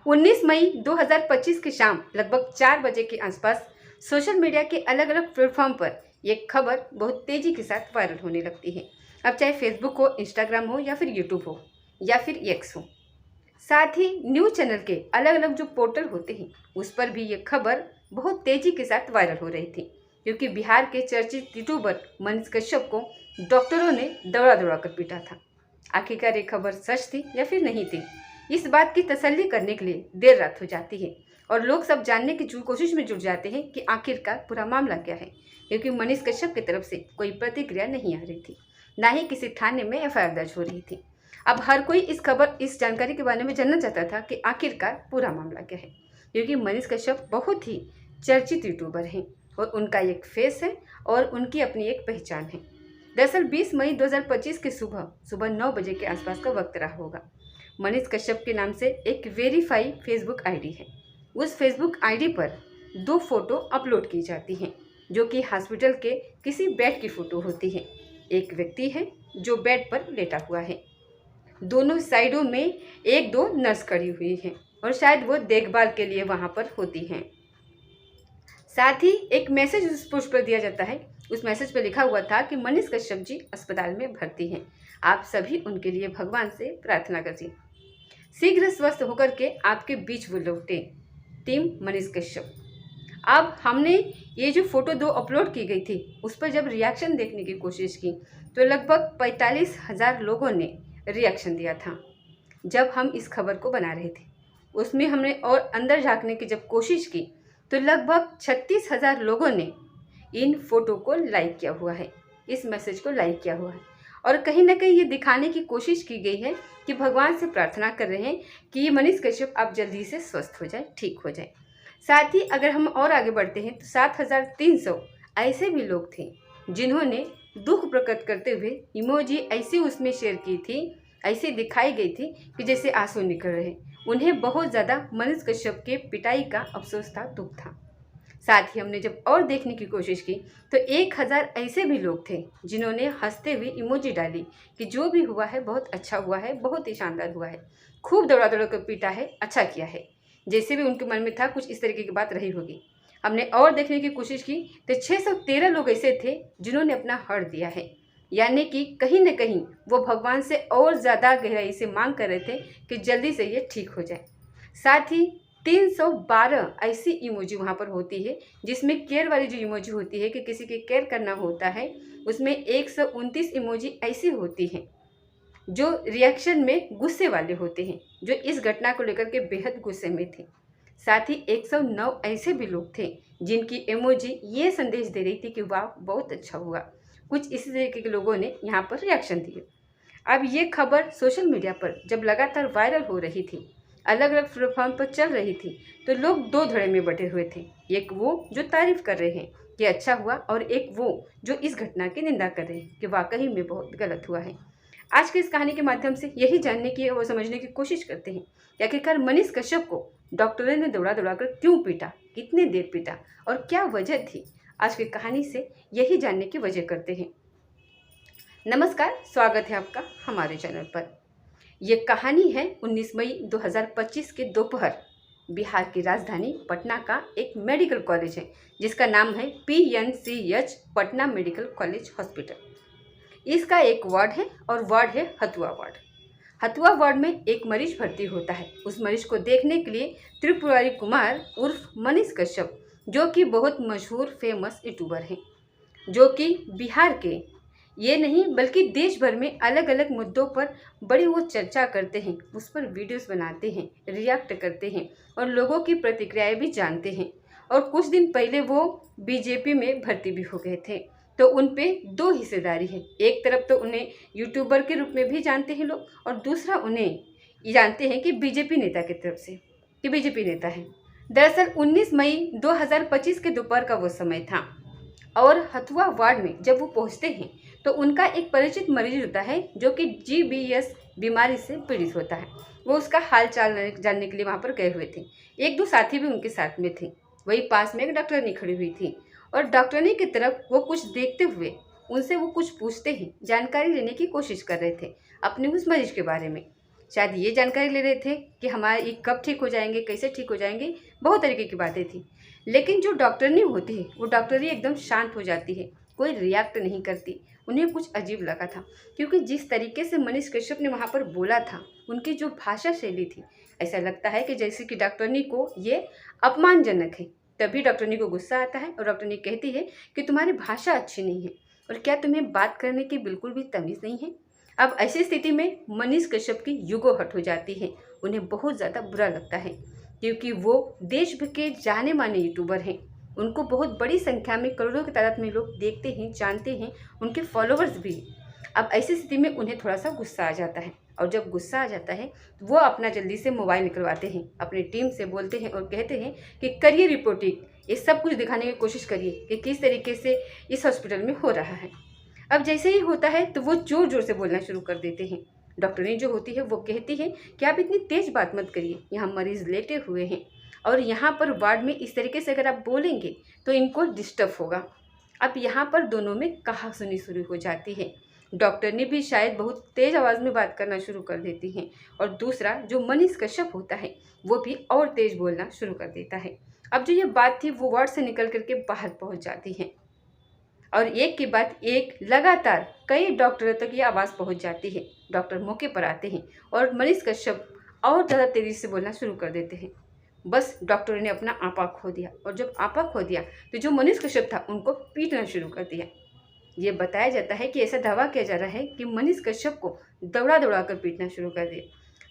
19 मई 2025 की शाम लगभग 4 बजे के आसपास सोशल मीडिया के अलग अलग प्लेटफॉर्म पर एक खबर बहुत तेजी के साथ वायरल होने लगती है। अब चाहे फेसबुक हो, इंस्टाग्राम हो या फिर यूट्यूब हो या फिर एक्स हो, साथ ही न्यूज चैनल के अलग अलग जो पोर्टल होते हैं उस पर भी ये खबर बहुत तेजी के साथ वायरल हो रही थी, क्योंकि बिहार के चर्चित यूट्यूबर मनीष कश्यप को डॉक्टरों ने दौड़ा दौड़ा कर पीटा था। आखिरकार ये खबर सच थी या फिर नहीं थी, इस बात की तसल्ली करने के लिए देर रात हो जाती है और लोग सब जानने की कोशिश में जुट जाते हैं कि आखिरकार पूरा मामला क्या है, क्योंकि मनीष कश्यप की तरफ से कोई प्रतिक्रिया नहीं आ रही थी, ना ही किसी थाने में एफआईआर दर्ज हो रही थी। अब हर कोई इस जानकारी के बारे में जानना चाहता था कि आखिरकार पूरा मामला क्या है, क्योंकि मनीष कश्यप बहुत ही चर्चित यूट्यूबर हैं और उनका एक फेस है और उनकी अपनी एक पहचान है। दरअसल 20 मई 2025 के सुबह 9 बजे के आसपास का वक्त रहा होगा। मनीष कश्यप के नाम से एक वेरीफाई फेसबुक आईडी है। उस फेसबुक आईडी पर 2 फोटो अपलोड की जाती हैं, जो कि हॉस्पिटल के किसी बेड की फोटो होती है। एक व्यक्ति है जो बेड पर लेटा हुआ है, दोनों साइडों में 1-2 नर्स खड़ी हुई हैं और शायद वो देखभाल के लिए वहाँ पर होती हैं। साथ ही एक मैसेज उस पोस्ट पर दिया जाता है। उस मैसेज पर लिखा हुआ था कि मनीष कश्यप जी अस्पताल में भर्ती हैं, आप सभी उनके लिए भगवान से प्रार्थना करें, शीघ्र स्वस्थ होकर के आपके बीच वो लौटे, टीम मनीष कश्यप। अब हमने ये जो फोटो 2 अपलोड की गई थी उस पर जब रिएक्शन देखने की कोशिश की तो लगभग 45,000 लोगों ने रिएक्शन दिया था। जब हम इस खबर को बना रहे थे उसमें हमने और अंदर झांकने की जब कोशिश की तो लगभग 36,000 लोगों ने इन फोटो को लाइक किया हुआ है, इस मैसेज को लाइक किया हुआ है और कहीं ना कहीं ये दिखाने की कोशिश की गई है कि भगवान से प्रार्थना कर रहे हैं कि ये मनीष कश्यप आप जल्दी से स्वस्थ हो जाए, ठीक हो जाए। साथ ही अगर हम और आगे बढ़ते हैं तो 7,300 ऐसे भी लोग थे जिन्होंने दुख प्रकट करते हुए इमोजी ऐसी उसमें शेयर की थी, ऐसे दिखाई गई थी कि जैसे आंसू निकल रहे। उन्हें बहुत ज़्यादा मनीष कश्यप के पिटाई का अफसोस था, दुख था। साथ ही हमने जब और देखने की कोशिश की तो 1,000 ऐसे भी लोग थे जिन्होंने हंसते हुए इमोजी डाली कि जो भी हुआ है बहुत अच्छा हुआ है, बहुत ही शानदार हुआ है, खूब दौड़ा दौड़ा कर पीटा है, अच्छा किया है, जैसे भी उनके मन में था कुछ इस तरीके की बात रही होगी। हमने और देखने की कोशिश की तो 613 लोग ऐसे थे जिन्होंने अपना हर्ट दिया है, यानी कि कहीं न कहीं वो भगवान से और ज़्यादा गहराई से मांग कर रहे थे कि जल्दी से ये ठीक हो जाए। साथ ही 312 ऐसी इमोजी वहाँ पर होती है जिसमें केयर वाली जो इमोजी होती है कि किसी के केयर करना होता है, उसमें 129 इमोजी ऐसी होती हैं जो रिएक्शन में गुस्से वाले होते हैं, जो इस घटना को लेकर के बेहद गुस्से में थे। साथ ही 109 ऐसे भी लोग थे जिनकी इमोजी ये संदेश दे रही थी कि वाह बहुत अच्छा हुआ। कुछ इसी तरीके के लोगों ने यहाँ पर रिएक्शन दिए। अब ये खबर सोशल मीडिया पर जब लगातार वायरल हो रही थी, अलग अलग प्लेटफॉर्म पर चल रही थी, तो लोग 2 धड़े में बटे हुए थे। एक वो जो तारीफ कर रहे हैं कि अच्छा हुआ और एक वो जो इस घटना की निंदा कर रहे हैं कि वाकई में बहुत गलत हुआ है। आज की इस कहानी के माध्यम से यही जानने की और समझने की कोशिश करते हैं कि आखिरकार मनीष कश्यप को डॉक्टरों ने दौड़ा दौड़ा कर क्यों पीटा, कितने देर पीटा और क्या वजह थी। आज की कहानी से यही जानने की वजह करते हैं। नमस्कार, स्वागत है आपका हमारे चैनल पर। यह कहानी है 19 मई 2025 के दोपहर बिहार की राजधानी पटना का एक मेडिकल कॉलेज है जिसका नाम है PNCH Patna medical college hospital. इसका एक वार्ड है और वार्ड है हथुआ वार्ड। हथुआ वार्ड में एक मरीज भर्ती होता है। उस मरीज को देखने के लिए त्रिपुरारी कुमार उर्फ मनीष कश्यप, जो कि बहुत मशहूर फेमस यूट्यूबर हैं, जो कि बिहार के ये नहीं बल्कि देश भर में अलग अलग मुद्दों पर बड़ी वो चर्चा करते हैं, उस पर वीडियोस बनाते हैं, रिएक्ट करते हैं और लोगों की प्रतिक्रियाएं भी जानते हैं। और कुछ दिन पहले वो बीजेपी में भर्ती भी हो गए थे। तो उन पे 2 हिस्सेदारी है। एक तरफ तो उन्हें यूट्यूबर के रूप में भी जानते हैं लोग और दूसरा उन्हें जानते हैं कि बीजेपी नेता की तरफ से, कि बीजेपी नेता है। दरअसल 19 मई 2025 के दोपहर का वो समय था और हथुआ वार्ड में जब वो पहुंचते हैं तो उनका एक परिचित मरीज होता है जो कि GBS बीमारी से पीड़ित होता है। वो उसका हाल चाल जानने के लिए वहाँ पर गए हुए थे। 1-2 साथी भी उनके साथ में थे। वही पास में एक डॉक्टरनी खड़ी हुई थी और डॉक्टरनी की तरफ वो कुछ देखते हुए उनसे वो कुछ पूछते हैं, जानकारी लेने की कोशिश कर रहे थे अपने उस मरीज के बारे में। शायद ये जानकारी ले रहे थे कि हमारे ये कब ठीक हो जाएंगे, कैसे ठीक हो जाएंगे, बहुत तरीके की बातें थी। लेकिन जो डॉक्टरनी होती है वो डॉक्टरनी एकदम शांत हो जाती है, कोई रिएक्ट नहीं करती। उन्हें कुछ अजीब लगा था, क्योंकि जिस तरीके से मनीष कश्यप ने वहाँ पर बोला था, उनकी जो भाषा शैली थी, ऐसा लगता है कि जैसे कि डॉक्टरनी को ये अपमानजनक है। तभी डॉक्टरनी को गुस्सा आता है और डॉक्टरनी कहती है कि तुम्हारी भाषा अच्छी नहीं है और क्या तुम्हें बात करने की बिल्कुल भी तमीज़ नहीं है। अब ऐसी स्थिति में मनीष कश्यप की यूगो हट हो जाती है। उन्हें बहुत ज़्यादा बुरा लगता है, क्योंकि वो देश भर के जाने माने यूट्यूबर हैं। उनको बहुत बड़ी संख्या में, करोड़ों की तादाद में लोग देखते हैं, जानते हैं, उनके फॉलोअर्स भी। अब ऐसी स्थिति में उन्हें थोड़ा सा गुस्सा आ जाता है, और जब गुस्सा आ जाता है तो वो अपना जल्दी से मोबाइल निकलवाते हैं, अपनी टीम से बोलते हैं और कहते हैं कि करिए रिपोर्टिंग, ये सब कुछ दिखाने की कोशिश करिए कि किस तरीके से इस हॉस्पिटल में हो रहा है। अब जैसे ही होता है तो वो ज़ोर ज़ोर से बोलना शुरू कर देते हैं। डॉक्टरनी जो होती है वो कहती है कि आप इतनी तेज़ बात मत करिए, यहाँ मरीज़ लेटे हुए हैं और यहाँ पर वार्ड में इस तरीके से अगर आप बोलेंगे तो इनको डिस्टर्ब होगा। अब यहाँ पर दोनों में कहासुनी शुरू हो जाती है। डॉक्टरनी भी शायद बहुत तेज़ आवाज़ में बात करना शुरू कर देती हैं, और दूसरा जो मनीष कश्यप होता है वो भी और तेज़ बोलना शुरू कर देता है। अब जो ये बात थी वो वार्ड से निकल करके बाहर पहुँच जाती है, और एक के बाद एक लगातार कई डॉक्टरों तक ये आवाज़ पहुंच जाती है। डॉक्टर मौके पर आते हैं और मनीष कश्यप और ज़्यादा तेज़ी से बोलना शुरू कर देते हैं। बस डॉक्टरों ने अपना आपा खो दिया, और जब आपा खो दिया तो जो मनीष कश्यप था उनको पीटना शुरू कर दिया। ये बताया जाता है कि ऐसा दावा किया जा रहा है कि मनीष कश्यप को दौड़ा दौड़ा कर पीटना शुरू कर दिया।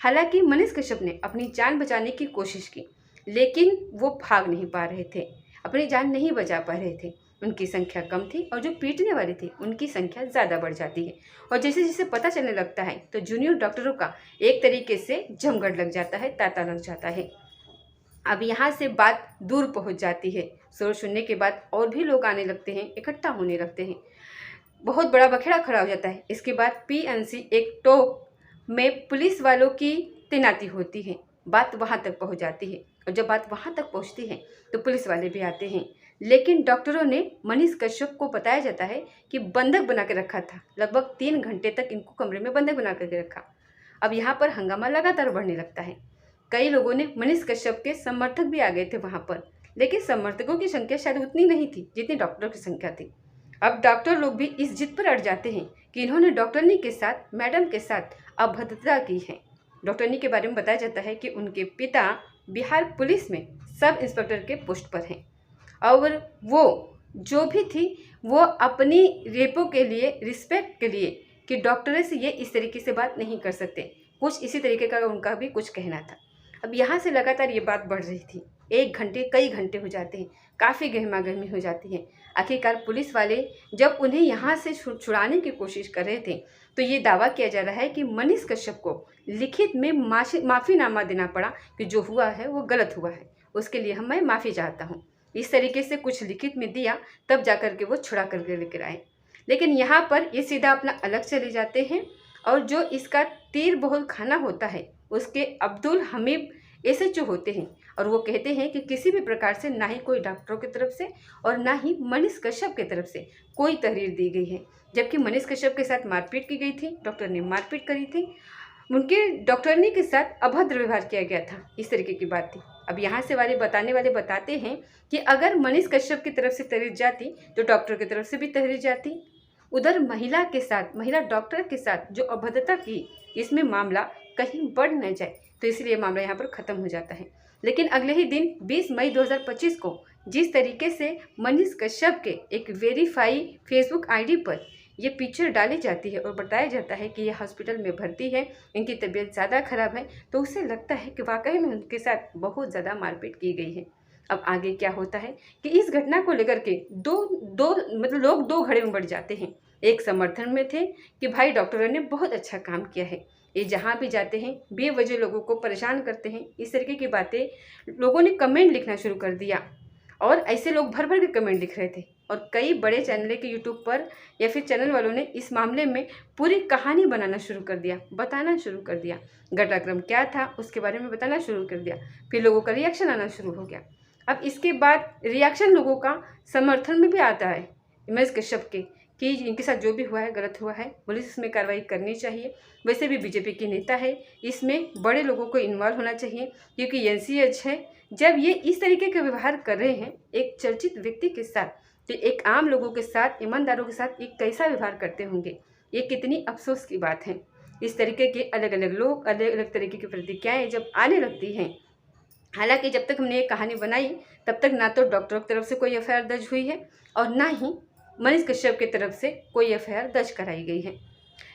हालांकि मनीष कश्यप ने अपनी जान बचाने की कोशिश की, लेकिन वो भाग नहीं पा रहे थे, अपनी जान नहीं बचा पा रहे थे। उनकी संख्या कम थी और जो पीटने वाले थे उनकी संख्या ज़्यादा बढ़ जाती है, और जैसे जैसे पता चलने लगता है तो जूनियर डॉक्टरों का एक तरीके से जमघट लग जाता है, तांता लग जाता है। अब यहाँ से बात दूर पहुँच जाती है। शोर सुनने के बाद और भी लोग आने लगते हैं, इकट्ठा होने लगते हैं, बहुत बड़ा बखेड़ा खड़ा हो जाता है। इसके बाद पीएनसी एक टोक में पुलिस वालों की तैनाती होती है। बात वहाँ तक पहुँच जाती है, और जब बात वहाँ तक पहुँचती है तो पुलिस वाले भी आते हैं। लेकिन डॉक्टरों ने मनीष कश्यप को बताया जाता है कि बंधक बना के रखा था, लगभग 3 घंटे तक इनको कमरे में बंधक बना करके रखा। अब यहाँ पर हंगामा लगातार बढ़ने लगता है। कई लोगों ने, मनीष कश्यप के समर्थक भी आ गए थे वहाँ पर, लेकिन समर्थकों की संख्या शायद उतनी नहीं थी जितनी डॉक्टरों की संख्या थी। अब डॉक्टर लोग भी इस जिद पर अड़ जाते हैं कि इन्होंने डॉक्टरनी के साथ, मैडम के साथ अभद्रता की है। डॉक्टरनी के बारे में बताया जाता है कि उनके पिता बिहार पुलिस में सब इंस्पेक्टर के पोस्ट पर हैं, और वो जो भी थी वो अपनी रेपो के लिए, रिस्पेक्ट के लिए, कि डॉक्टर से ये इस तरीके से बात नहीं कर सकते, कुछ इसी तरीके का उनका भी कुछ कहना था। अब यहाँ से लगातार ये बात बढ़ रही थी, 1 घंटे, कई घंटे हो जाते हैं, काफ़ी गहमा गहमी हो जाती है। आखिरकार पुलिस वाले जब उन्हें यहाँ से छुड़ाने की कोशिश कर रहे थे तो ये दावा किया जा रहा है कि मनीष कश्यप को लिखित में माफ़ीनामा देना पड़ा कि जो हुआ है वो गलत हुआ है, उसके लिए मैं माफ़ी चाहता हूँ। इस तरीके से कुछ लिखित में दिया, तब जा कर के वो छुड़ा करके लेकर आए। लेकिन यहाँ पर ये सीधा अपना अलग चले जाते हैं, और जो इसका तीर बहुल खाना होता है उसके अब्दुल हमीद एसएचओ होते हैं, और वो कहते हैं कि किसी भी प्रकार से ना ही कोई डॉक्टरों की तरफ से और ना ही मनीष कश्यप की तरफ से कोई तहरीर दी गई है। जबकि मनीष कश्यप के साथ मारपीट की गई थी, डॉक्टर ने मारपीट करी थी, उनके डॉक्टरनी के साथ अभद्र व्यवहार किया गया था, इस तरीके की बात थी। अब यहाँ से बताने वाले बताते हैं कि अगर मनीष कश्यप की तरफ से तहरीर जाती तो डॉक्टर की तरफ से भी तहरीर जाती। उधर महिला के साथ, महिला डॉक्टर के साथ जो अभद्रता की, इसमें मामला कहीं बढ़ न जाए, तो इसलिए मामला यहाँ पर ख़त्म हो जाता है। लेकिन अगले ही दिन 20 मई 2025 को जिस तरीके से मनीष कश्यप के एक वेरीफाई फेसबुक आईडी पर ये पिक्चर डाली जाती है और बताया जाता है कि ये हॉस्पिटल में भर्ती है, इनकी तबीयत ज़्यादा खराब है, तो उससे लगता है कि वाकई में उनके साथ बहुत ज़्यादा मारपीट की गई है। अब आगे क्या होता है कि इस घटना को लेकर के लोग दो घड़े में बढ़ जाते हैं। एक समर्थन में थे कि भाई डॉक्टरों ने बहुत अच्छा काम किया है, ये जहाँ भी जाते हैं बेवजह लोगों को परेशान करते हैं, इस तरीके की बातें लोगों ने कमेंट लिखना शुरू कर दिया, और ऐसे लोग भर भर के कमेंट लिख रहे थे। और कई बड़े चैनल के यूट्यूब पर या फिर चैनल वालों ने इस मामले में पूरी कहानी बनाना शुरू कर दिया, बताना शुरू कर दिया, घटनाक्रम क्या था उसके बारे में बताना शुरू कर दिया। फिर लोगों का रिएक्शन आना शुरू हो गया। अब इसके बाद रिएक्शन लोगों का समर्थन में भी आता है मनीष कश्यप के, कि इनके साथ जो भी हुआ है गलत हुआ है, पुलिस इसमें कार्रवाई करनी चाहिए। वैसे भी बीजेपी के नेता है, इसमें बड़े लोगों को इन्वॉल्व होना चाहिए, क्योंकि एनसीएच है, जब ये इस तरीके का व्यवहार कर रहे हैं एक चर्चित व्यक्ति के साथ, तो एक आम लोगों के साथ, ईमानदारों के साथ ये कैसा व्यवहार करते होंगे, ये कितनी अफसोस की बात है। इस तरीके के अलग अलग लोग, अलग अलग तरीके की प्रतिक्रियाएँ जब आने लगती हैं, हालांकि जब तक हमने ये कहानी बनाई तब तक ना तो डॉक्टरों की तरफ से कोई एफआईआर दर्ज हुई है और ना ही मनीष कश्यप की तरफ से कोई एफआईआर दर्ज कराई गई है।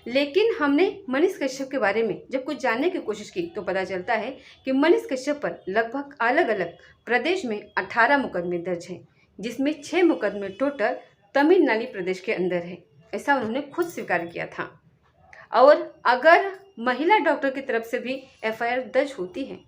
लेकिन हमने मनीष कश्यप के बारे में जब कुछ जानने की कोशिश की तो पता चलता है कि मनीष कश्यप पर लगभग अलग अलग प्रदेश में 18 मुकदमे दर्ज हैं, जिसमें 6 मुकदमे टोटल तमिलनाडु प्रदेश के अंदर है। ऐसा उन्होंने खुद स्वीकार किया था। और अगर महिला डॉक्टर की तरफ से भी एफआईआर दर्ज होती है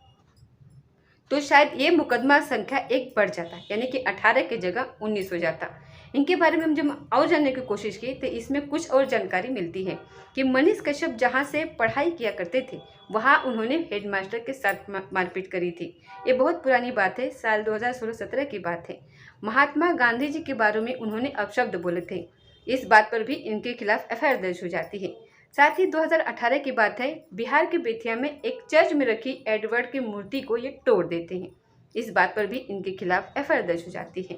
तो शायद ये मुकदमा संख्या 1 बढ़ जाता, यानी कि 18 की जगह 19 हो जाता। इनके बारे में हम जब और जानने की कोशिश की तो इसमें कुछ और जानकारी मिलती है कि मनीष कश्यप जहाँ से पढ़ाई किया करते थे वहाँ उन्होंने हेडमास्टर के साथ मारपीट करी थी। ये बहुत पुरानी बात है, साल 2016-17 की बात है। महात्मा गांधी जी के बारे में उन्होंने अपशब्द बोले थे, इस बात पर भी इनके खिलाफ एफआईआर दर्ज हो जाती है। साथ ही 2018 की बात है, बिहार के बेतिया में एक चर्च में रखी एडवर्ड की मूर्ति को ये तोड़ देते हैं, इस बात पर भी इनके खिलाफ एफआईआर दर्ज हो जाती है।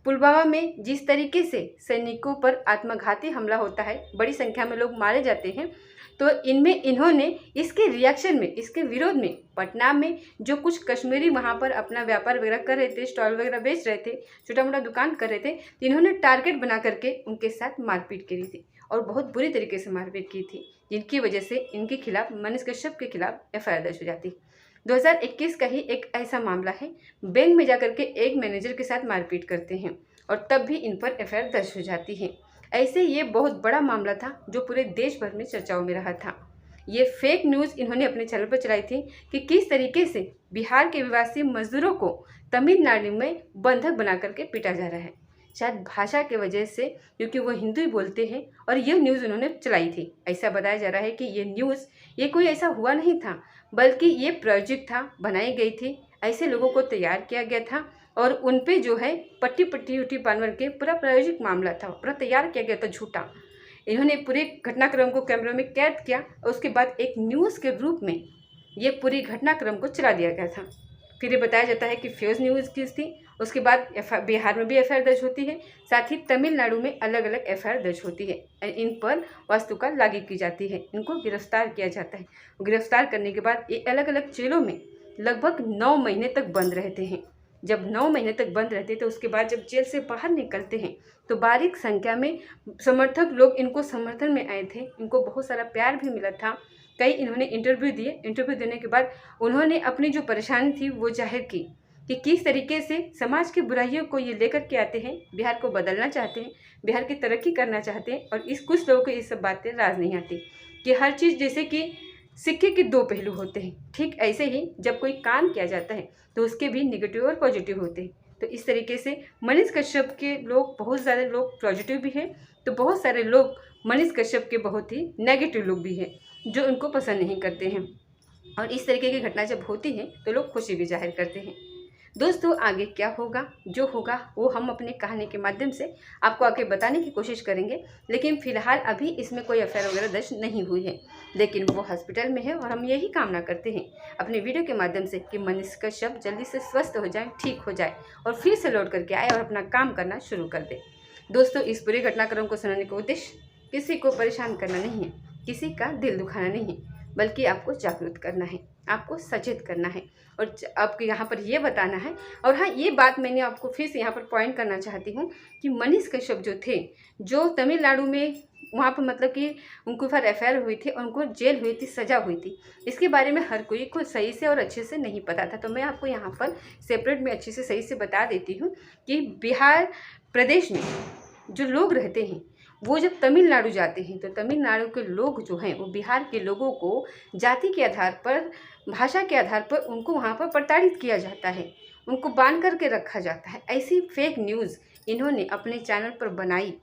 पुलवामा में जिस तरीके से सैनिकों पर आत्मघाती हमला होता है, बड़ी संख्या में लोग मारे जाते हैं, तो इनमें इन्होंने इसके रिएक्शन में, इसके विरोध में पटना में जो कुछ कश्मीरी वहाँ पर अपना व्यापार वगैरह कर रहे थे, स्टॉल वगैरह बेच रहे थे, छोटा मोटा दुकान कर रहे थे, तो इन्होंने टारगेट बना करके उनके साथ मारपीट करी थी और बहुत बुरी तरीके से मारपीट की थी, जिनकी वजह से इनके खिलाफ, मनीष कश्यप के खिलाफ एफआईआर दर्ज हो जाती। 2021 का ही एक ऐसा मामला है, बैंक में जाकर के एक मैनेजर के साथ मारपीट करते हैं और तब भी इन पर एफआईआर दर्ज हो जाती है। ऐसे ये बहुत बड़ा मामला था जो पूरे देश भर में चर्चाओं में रहा था। ये फेक न्यूज़ इन्होंने अपने चैनल पर चलाई थी कि किस तरीके से बिहार के प्रवासी मजदूरों को तमिलनाडु में बंधक बना करके पीटा जा रहा है, शायद भाषा के वजह से, क्योंकि वो हिंदी बोलते हैं। और ये न्यूज़ उन्होंने चलाई थी। ऐसा बताया जा रहा है कि ये न्यूज़, ये कोई ऐसा हुआ नहीं था, बल्कि ये प्रोजेक्ट था, बनाई गई थी, ऐसे लोगों को तैयार किया गया था और उन पे जो है पट्टी पट्टी उट्टी बांध के पूरा प्रायोजिक मामला था, पूरा तैयार किया गया था झूठा। इन्होंने पूरे घटनाक्रम को कैमरे में कैद किया और उसके बाद एक न्यूज़ के रूप में ये पूरी घटनाक्रम को चला दिया गया था। फिर ये बताया जाता है कि फेक न्यूज़ की थी। उसके बाद बिहार में भी एफआईआर दर्ज होती है, साथ ही तमिलनाडु में अलग अलग एफआईआर दर्ज होती है। इन पर वास्तुका लागू की जाती है, इनको गिरफ्तार किया जाता है। गिरफ्तार करने के बाद ये अलग अलग जेलों में लगभग 9 महीने तक बंद रहते हैं। जब 9 महीने तक बंद रहते तो उसके बाद जब जेल से बाहर निकलते हैं तो बारीक संख्या में समर्थक लोग इनको समर्थन में आए थे, इनको बहुत सारा प्यार भी मिला था। कई इन्होंने इंटरव्यू दिए, इंटरव्यू देने के बाद उन्होंने अपनी जो परेशानी थी वो जाहिर की कि किस तरीके से समाज की बुराइयों को ये लेकर के आते हैं, बिहार को बदलना चाहते हैं, बिहार की तरक्की करना चाहते हैं। और इस कुछ लोगों को ये सब बातें राज नहीं आती कि हर चीज़ जैसे कि सिक्के के 2 पहलू होते हैं, ठीक ऐसे ही जब कोई काम किया जाता है तो उसके भी नेगेटिव और पॉजिटिव होते हैं। तो इस तरीके से मनीष कश्यप के लोग, बहुत सारे लोग पॉजिटिव भी हैं, तो बहुत सारे लोग मनीष कश्यप के बहुत ही नेगेटिव लोग भी हैं जो उनको पसंद नहीं करते हैं। और इस तरीके की घटना जब होती है तो लोग खुशी भी जाहिर करते हैं। दोस्तों, आगे क्या होगा, जो होगा वो हम अपनी कहानी के माध्यम से आपको आगे बताने की कोशिश करेंगे। लेकिन फिलहाल अभी इसमें कोई एफआईआर वगैरह दर्ज नहीं हुई है, लेकिन वो हॉस्पिटल में है और हम यही कामना करते हैं अपने वीडियो के माध्यम से कि मनीष कश्यप जल्दी से स्वस्थ हो जाए, ठीक हो जाए और फिर से लौट करके आए और अपना काम करना शुरू कर दे। दोस्तों, इस पूरे घटनाक्रम को सुनाने का उद्देश्य किसी को परेशान करना नहीं है, किसी का दिल दुखाना नहीं है, बल्कि आपको जागरूक करना है, आपको सचेत करना है और आपको यहाँ पर ये बताना है। और हाँ, ये बात मैंने आपको फिर से यहाँ पर पॉइंट करना चाहती हूँ कि मनीष कश्यप जो थे, जो तमिलनाडु में वहाँ पर मतलब कि उनके ऊपर एफआईआर हुई थी और उनको जेल हुई थी, सज़ा हुई थी, इसके बारे में हर कोई को सही से और अच्छे से नहीं पता था। तो मैं आपको यहाँ पर सेपरेट में अच्छे से सही से बता देती हूँ कि बिहार प्रदेश में जो लोग रहते हैं वो जब तमिलनाडु जाते हैं तो तमिलनाडु के लोग जो हैं वो बिहार के लोगों को जाति के आधार पर, भाषा के आधार पर उनको वहाँ पर प्रताड़ित किया जाता है, उनको बांध करके रखा जाता है। ऐसी फेक न्यूज़ इन्होंने अपने चैनल पर बनाई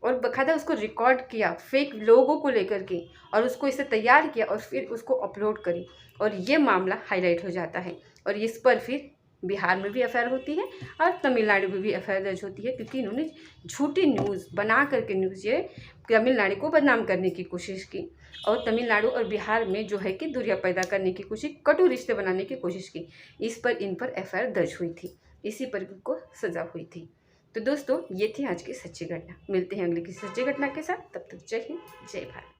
और बकायदा उसको रिकॉर्ड किया फेक लोगों को लेकर के और उसको इसे तैयार किया और फिर उसको अपलोड करी और ये मामला हाईलाइट हो जाता है और इस पर फिर बिहार में भी एफआईआर होती है और तमिलनाडु में भी एफआईआर दर्ज होती है, क्योंकि इन्होंने झूठी न्यूज़ बना करके न्यूज़ ये तमिलनाडु को बदनाम करने की कोशिश की और तमिलनाडु और बिहार में जो है कि दूरियां पैदा करने की कोशिश, कटु रिश्ते बनाने की कोशिश की। इस पर इन पर एफआईआर दर्ज हुई थी, इसी पर इनको सजा हुई थी। तो दोस्तों, ये थी आज की सच्ची घटना। मिलते हैं अगली किसी सच्ची घटना के साथ, तब तक जय हिंद, जय भारत।